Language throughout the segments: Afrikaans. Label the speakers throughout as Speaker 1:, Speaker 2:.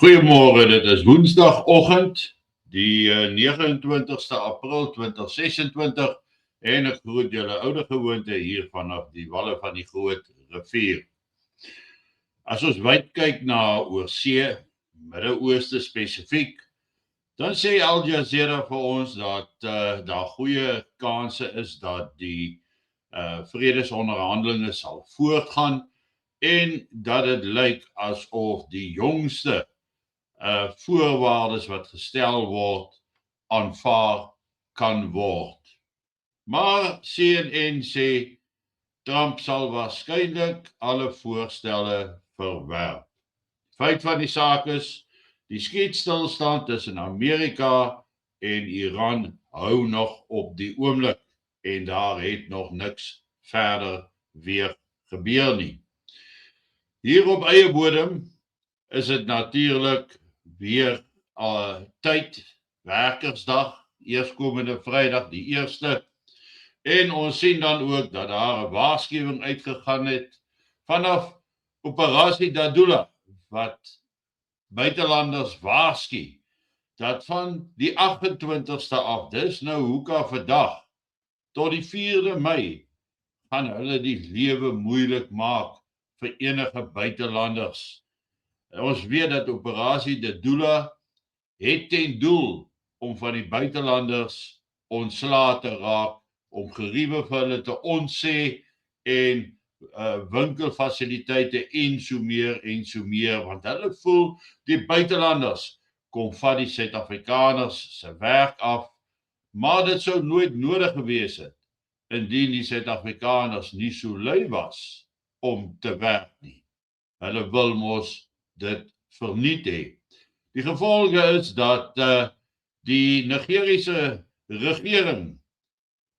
Speaker 1: Goeiemôre, dit is Woensdagoggend, die 29ste April 2026 en ek groet julle oude gewoonte hier vanaf die walle van die Groot Rivier. As ons wyd kyk na oorsee, Midde-Ooste spesifiek, dan sê Al Jazeera vir ons dat daar goeie kanse is dat die vredesonderhandelinge sal voortgaan en dat dit lyk asof die jongste voorwaardes wat gestel word, aanvaar kan word. Maar CNN sê, Trump sal waarskynlik alle voorstelle verwerp. Feit van die saak is, die skietstilstand tussen Amerika en Iran hou nog op die oomblik en daar het nog niks verder weer gebeur nie. Hier op eie bodem is dit natuurlik weer tyd, werkersdag, eerskomende Vrydag die 1ste, en ons sien dan ook dat daar 'n waarskuwing uitgegaan het vanaf Operasie Dadula, wat buitelanders waarsku dat van die 28ste af, dis nou hoeka vandag, tot die 4de Mei, gaan hulle die lewe moeilik maak vir enige buitelanders. Ons weet dat Operasie Dadula het ten doel om van die buitelanders ontslae te raak, om geriewe vir hulle te ontsê en winkelfasiliteite en so meer, want hulle voel die buitelanders kom van die Suid-Afrikaners se werk af, maar dit sou nooit nodig gewees het indien die Suid-Afrikaners nie so lui was om te werk nie. Hulle wil mos dit verniet hê. Die gevolge is dat die Nigeriese regering,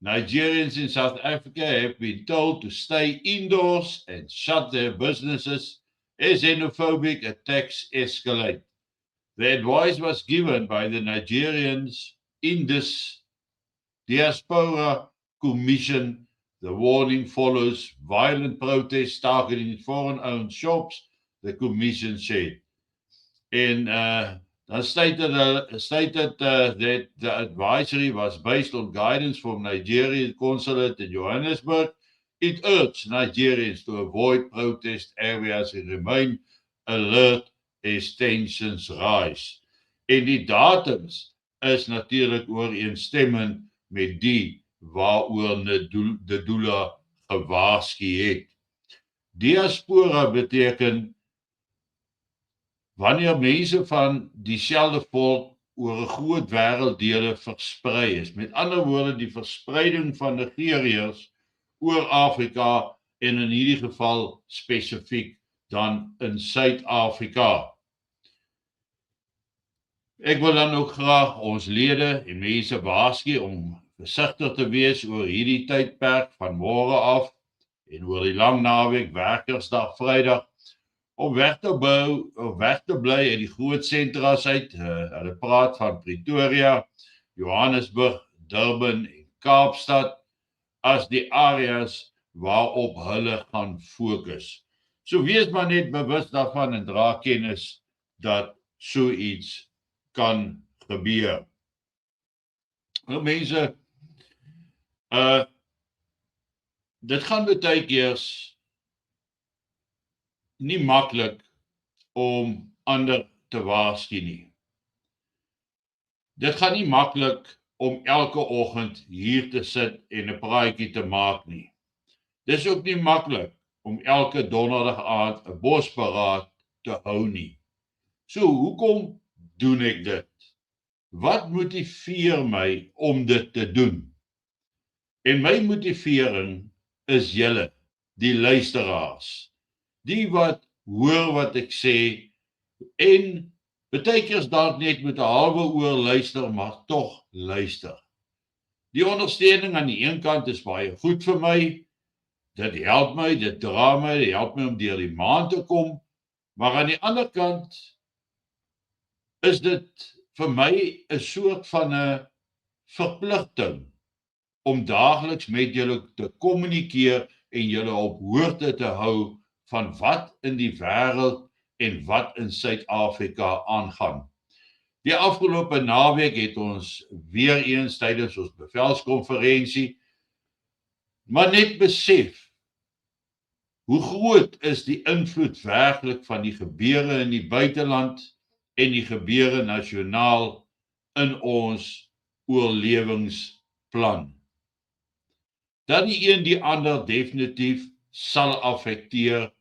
Speaker 1: Nigerians in South Africa have been told to stay indoors and shut their businesses as xenophobic attacks escalate. The advice was given by the Nigerians in this diaspora commission. The warning follows violent protests targeting foreign-owned shops, the commission said. And dan stated that the advisory was based on guidance from Nigerian consulate in Johannesburg. It urged Nigerians to avoid protest areas and remain alert as tensions rise. En die datums is natuurlik ooreenstemmend met die waaroor Dadula gewaarsku het. Diaspora beteken wanneer mense van dieselfde volk oor 'n groot wêrelddele versprei is. Met ander woorde, die verspreiding van Nigeriërs oor Afrika en in hierdie geval spesifiek dan in Suid-Afrika. Ek wil dan ook graag ons lede en mense waarsku om versigtig te wees oor hierdie tydperk van môre af en oor die lang naweek, werkersdag, Vrydag, om weg te bly uit die groot sentras uit. Hulle praat van Pretoria, Johannesburg, Durban en Kaapstad as die areas waarop hulle gaan fokus. So wees maar net bewus daarvan en dra kennis dat so iets kan gebeur. Nou mense, dit gaan baie keer nie maklik om ander te waarsku nie. Dit gaan nie maklik om elke oggend hier te sit en 'n praatjie te maak nie. Dis ook nie maklik om elke donderdag aand 'n bosberaad te hou nie. So, hoekom doen ek dit? Wat motiveer my om dit te doen? En my motivering is julle, die luisteraars. Die wat hoor wat ek sê en baie keer dalk net met 'n halwe oor luister, maar tog luister. Die ondersteuning aan die een kant is baie goed vir my. Dit help my, dit dra my, dit help my om deur die maand te kom. Maar aan die ander kant is dit vir my 'n soort van 'n verpligting om daagliks met julle te kommunikeer en julle op hoogte te hou van wat in die wêreld en wat in Suid-Afrika aangaan. Die afgelope naweek het ons weer eens tydens ons bevelskonferensie maar net besef hoe groot is die invloed werklik van die gebeure in die buiteland en die gebeure nasionaal in ons oorlewingsplan. Dat die een die ander definitief sal affekteer,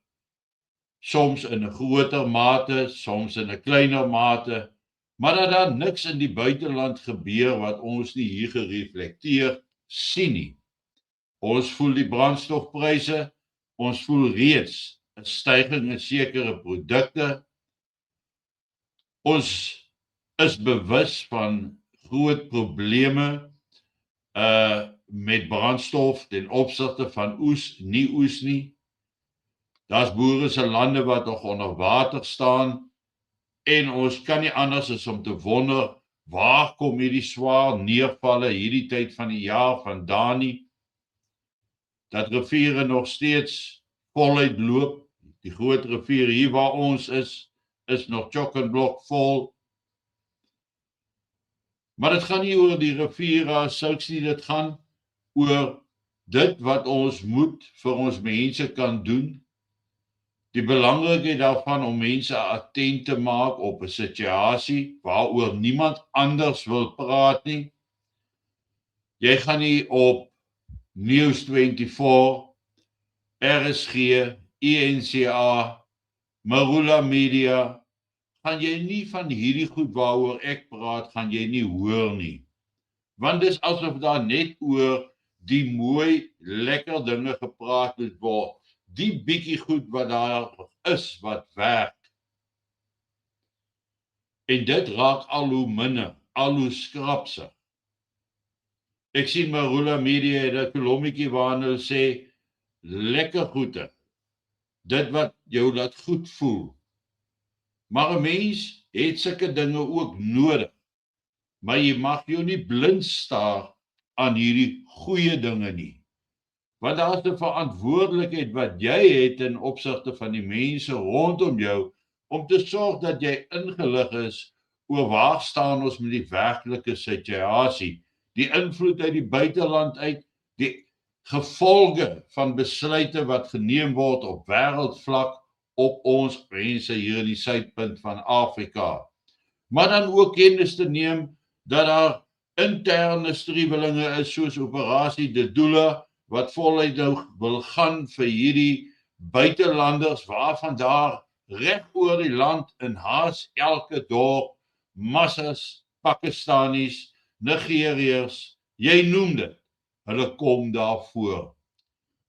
Speaker 1: soms in 'n groter mate, soms in 'n kleiner mate, maar dat daar niks in die buiteland gebeur wat ons nie hier gereflekteer sien nie. Ons voel die brandstofpryse, ons voel reeds 'n stygings in sekere produkte. Ons is bewus van groot probleme met brandstof ten opsigte van oes nie. Daar's boere se lande wat nog onder water staan en ons kan nie anders as om te wonder waar kom hierdie swaar neervalle hierdie tyd van die jaar vandaan nie. Dat riviere nog steeds voluit loop. Die groot rivier hier waar ons is nog chock-en-block vol. Maar dit gaan nie oor die riviere as sulks nie, dit gaan oor dit wat ons moet vir ons mense kan doen. Die belangrikheid daarvan om mense attent te maak op 'n situasie waaroor niemand anders wil praat nie. Jy gaan nie op News24, RSG, ENCA, Marula Media, gaan jy nie van hierdie goed waaroor ek praat, gaan jy nie hoor nie. Want dis asof daar net oor die mooi, lekker dinge gepraat moet word. Die bietjie goed wat daar is, wat werk. En dit raak al hoe minder, al hoe skrapser. Ek sien Marula Media het 'n kolommetjie waarin hulle sê, lekker goede, dit wat jou laat goed voel. Maar 'n mens het sulke dinge ook nodig. Maar jy mag jou nie blind staar aan hierdie goeie dinge nie. Want daar is 'n verantwoordelikheid wat jy het in opsigte van die mense rondom jou, om te sorg dat jy ingelig is oor waar staan ons met die werklike situasie, die invloed uit die buiteland uit, die gevolge van besluite wat geneem word op wêreldvlak op ons mense hier in die suidpunt van Afrika. Maar dan ook kennis te neem dat daar interne striwelinge is soos operasie De Doele wat voluit wil gaan vir hierdie buitelanders waarvan daar reg oor die land in haas elke dorp massas Pakistanis, Nigeriërs, jy noem dit, hulle kom daarvoor.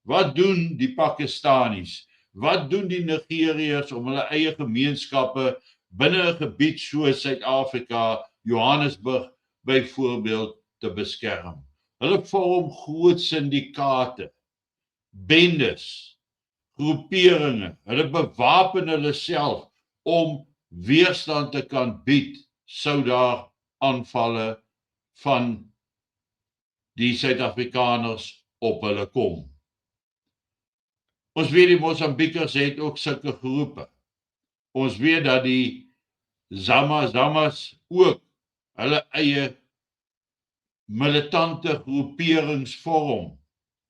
Speaker 1: Wat doen die Pakistanis? Wat doen die Nigeriërs om hulle eie gemeenskappe binne 'n gebied soos Suid-Afrika, Johannesburg byvoorbeeld te beskerm? Hulle vorm groot syndikaate, bendes, groeperinge. Hulle bewapen hulle self om weerstand te kan bied sou daar aanvalle van die Suid-Afrikaners op hulle kom. Ons weet die Mosambiekers het ook sulke groepe. Ons weet dat die Zamas ook hulle eie militante groeperings vorm,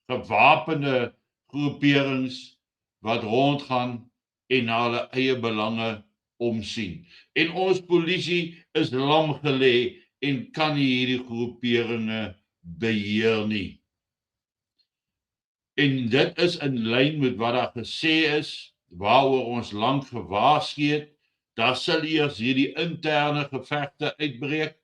Speaker 1: gewapende groeperings wat rondgaan en na hulle eie belange omsien. En ons polisie is lam gelê en kan nie hierdie groeperinge beheer nie. En dit is in lyn met wat daar gesê is, waaroor ons lank gewaarsku het, daar sal eers hierdie interne gevegte uitbreek,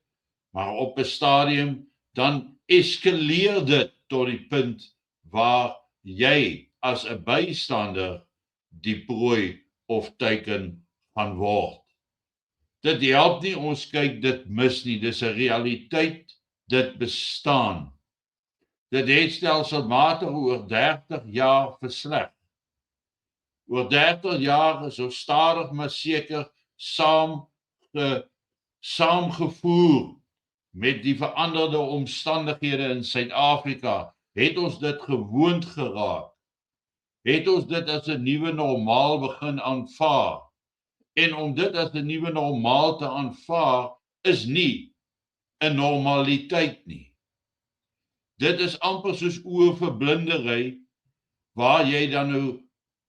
Speaker 1: maar op 'n stadium dan eskaleer dit tot die punt waar jy as 'n bystander die prooi of teiken gaan word. Dit help nie ons kyk dit mis nie, dis 'n realiteit, dit bestaan. Dit het stelselmatig oor 30 jaar versleg. Oor 30 jaar is ons stadig maar seker saamgevoer met die veranderde omstandighede in Suid-Afrika, het ons dit gewoond geraak. Het ons dit as 'n nuwe normaal begin aanvaar. En om dit as 'n nuwe normaal te aanvaar, is nie 'n normaliteit nie. Dit is amper soos oorverblindery, waar jy dan nou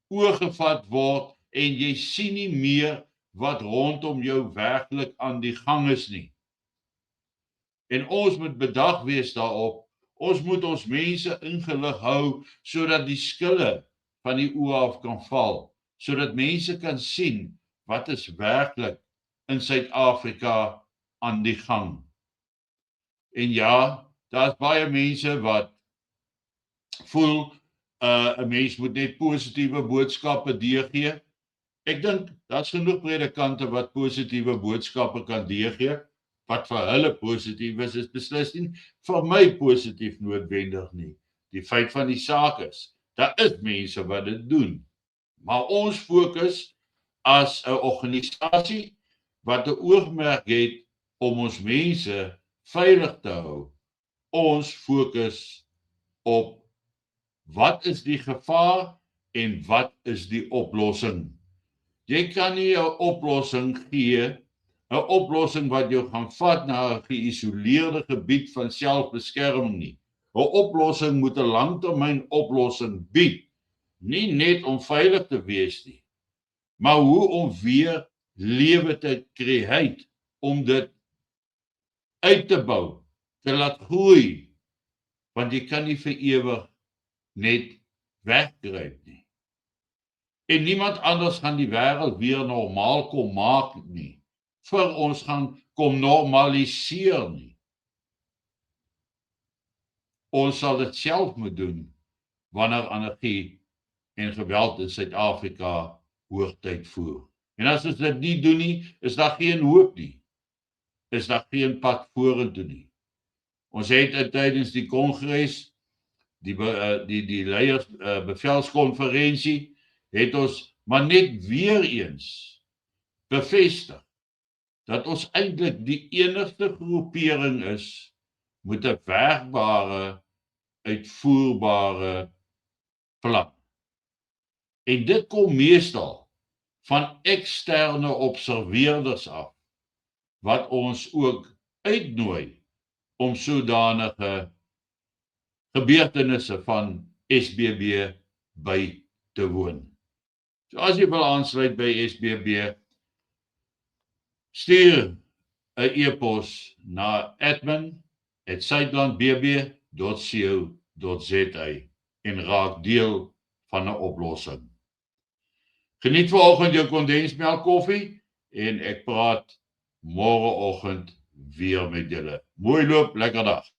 Speaker 1: oorgevat word en jy sien nie meer wat rondom jou werklik aan die gang is nie. En ons moet bedag wees daarop. Ons moet ons mense ingelig hou sodat die skille van die oë af kan val, sodat mense kan sien wat is werklik in Suid-Afrika aan die gang. En ja, daar's baie mense wat voel 'n mens moet net positiewe boodskappe deurgee. Ek dink daar's genoeg predikante wat positiewe boodskappe kan deurgee. Wat vir hulle positief is beslis nie vir my positief noodwendig nie. Die feit van die saak is, daar is mense wat dit doen. Maar ons fokus as 'n organisasie wat 'n oogmerk het om ons mense veilig te hou. Ons fokus op wat is die gevaar en wat is die oplossing. Jy kan nie 'n oplossing gee, 'n oplossing wat jou gaan vat na 'n geïsoleerde gebied van selfbeskerming nie. 'n Oplossing moet 'n langtermyn oplossing bied, nie net om veilig te wees nie, maar hoe om weer lewe te create, om dit uit te bou, te laat groei, want jy kan nie vir ewig net wegkruip nie. En niemand anders gaan die wêreld weer normaal kom maak nie. Vir ons gaan kom normaliseer nie. Ons sal dit self moet doen wanneer anargie en geweld in Suid-Afrika hoogtyd voer. En as ons dit nie doen nie, is daar geen hoop nie. Is daar geen pad vorentoe nie. Ons het tydens die kongres, die leiers bevelskonferensie, het ons maar net weer eens bevestig dat ons eintlik die enigste groepering is met 'n werkbare, uitvoerbare plan. En dit kom meestal van eksterne observeerders af, wat ons ook uitnooi om sodanige gebeurtenisse van SBB by te woon. So as jy wil aansluit by SBB, stuur 'n e-pos na admin@suidlandbb.co.za en raak deel van 'n oplossing. Geniet vanoggend jou kondensmelk koffie en ek praat môreoggend weer met julle. Mooi loop, lekker dag.